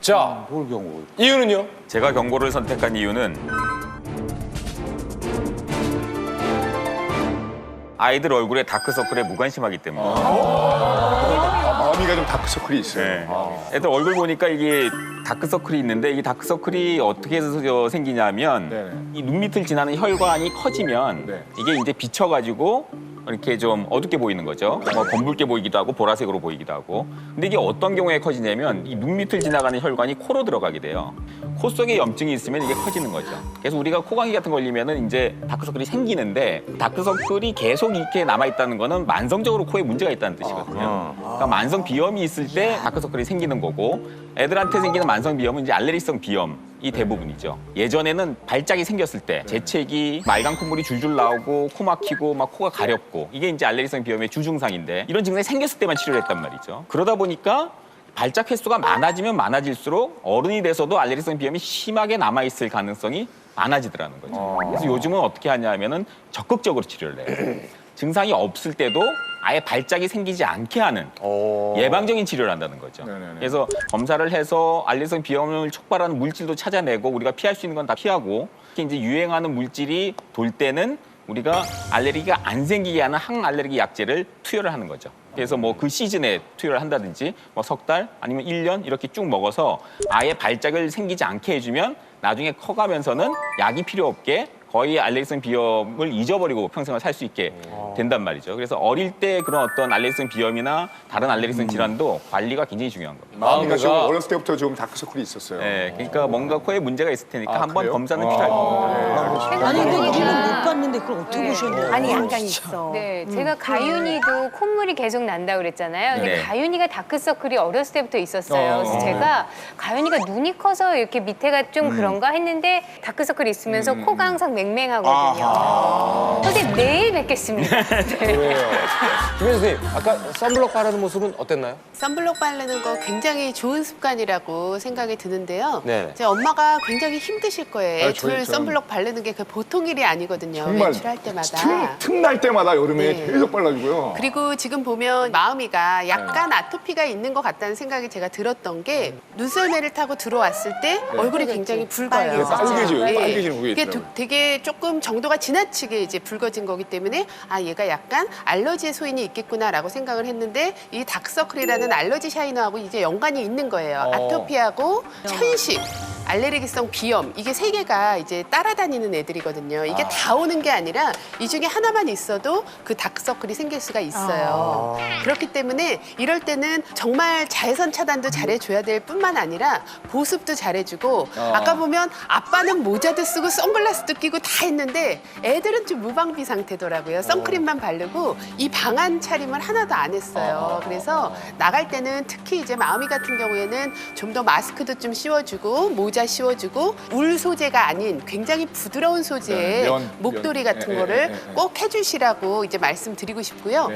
자, 뭘 경고? 이유는요? 제가 경고를 선택한 이유는 아이들 얼굴에 다크서클에 무관심하기 때문에. 마음이가 좀 다크서클이 있어요. 네. 애들 얼굴 보니까 이게 다크서클이 있는데 이 다크서클이 어떻게 해서 생기냐면 네네. 이 눈 밑을 지나는 혈관이 커지면 네. 이게 이제 비쳐가지고 이렇게 좀 어둡게 보이는 거죠. 뭐 검붉게 보이기도 하고 보라색으로 보이기도 하고. 근데 이게 어떤 경우에 커지냐면 이 눈 밑을 지나가는 혈관이 코로 들어가게 돼요. 코 속에 염증이 있으면 이게 커지는 거죠. 그래서 우리가 코감기 같은 거 걸리면은 이제 다크서클이 생기는데 다크서클이 계속 이렇게 남아있다는 거는 만성적으로 코에 문제가 있다는 뜻이거든요. 그러니까 만성 비염이 있을 때 다크서클이 생기는 거고 애들한테 생기는 만성 비염은 이제 알레르기성 비염이 대부분이죠. 예전에는 발작이 생겼을 때 재채기, 말강 콧물이 줄줄 나오고 코 막히고 막 코가 가렵고 이게 이제 알레르기성 비염의 주증상인데 이런 증상이 생겼을 때만 치료를 했단 말이죠. 그러다 보니까 발작 횟수가 많아지면 많아질수록 어른이 돼서도 알레르기성 비염이 심하게 남아있을 가능성이 많아지더라는 거죠. 그래서 요즘은 어떻게 하냐면은 적극적으로 치료를 해요. 증상이 없을 때도 아예 발작이 생기지 않게 하는 예방적인 치료를 한다는 거죠. 네네네. 그래서 검사를 해서 알레르기성 비염을 촉발하는 물질도 찾아내고 우리가 피할 수 있는 건 다 피하고 특히 이제 유행하는 물질이 돌 때는 우리가 알레르기가 안 생기게 하는 항알레르기 약제를 투여를 하는 거죠. 그래서 뭐 그 시즌에 투여를 한다든지 뭐 석 달 아니면 1년 이렇게 쭉 먹어서 아예 발작을 생기지 않게 해주면 나중에 커가면서는 약이 필요 없게 거의 알레르기성 비염을 잊어버리고 평생을 살 수 있게 된단 말이죠. 그래서 어릴 때 그런 어떤 알레르기성 비염이나 다른 알레르기성 질환도 관리가 굉장히 중요한 겁니다. 마음이가 좀 마음이가- 어렸을 때부터 좀 다크서클이 있었어요. 네, 그러니까 뭔가 코에 문제가 있을 테니까 아, 한번 그래요? 검사는 필요할 겁니다. 아니 근데 우리는 못 봤는데 그걸 어떻게 보셨나요? 아니 약간 있어. 네, 제가 가윤이도 콧물이 계속 난다 그랬잖아요. 근데 네. 가윤이가 다크서클이 어렸을 때부터 있었어요. 그래서 제가 가윤이가 눈이 커서 이렇게 밑에가 좀 그런가 했는데 다크서클이 있으면서 코가 항상 맹맹하거든요. 선생님 내일 뵙겠습니다. 네. 김현 선생님, 아까 선블록 바르는 모습은 어땠나요? 선블록 바르는 거 굉장히 좋은 습관이라고 생각이 드는데요. 네. 제 엄마가 굉장히 힘드실 거예요. 아, 저희- 애들 선블록 바르는 게 그 보통 일이 아니거든요. 정말 외출할 때마다. 틈날 때마다 여름에 네. 계속 발라주고요. 그리고 지금 보면 마음이가 약간 아토피가 있는 것 같다는 생각이 제가 들었던 게 눈썰매를 타고 들어왔을 때 얼굴이 굉장히 붉어요. 네, 빨개져요. 네. 빨개지는 그게 이게 있더라고요. 되게 조금 정도가 지나치게 이제 붉어진 거기 때문에 아 얘가 약간 알러지의 소인이 있겠구나라고 생각을 했는데 이 다크서클이라는 알러지 샤이너하고 이제 연관이 있는 거예요. 아토피하고 천식. 알레르기성 비염 이게 세 개가 이제 따라다니는 애들이거든요. 이게 다 오는 게 아니라 이 중에 하나만 있어도 그 다크서클이 생길 수가 있어요. 그렇기 때문에 이럴 때는 정말 자외선 차단도 잘해줘야 될 뿐만 아니라 보습도 잘해주고 아까 보면 아빠는 모자도 쓰고 선글라스도 끼고 다 했는데 애들은 좀 무방비 상태더라고요. 선크림만 바르고 이 방안 차림을 하나도 안 했어요. 그래서 나갈 때는 특히 이제 마음이 같은 경우에는 좀 더 마스크도 좀 씌워주고 모자 씌워주고 울 소재가 아닌 굉장히 부드러운 소재의 네, 면, 목도리 면. 같은 예, 거를 예, 예, 예. 꼭 해주시라고 이제 말씀드리고 싶고요.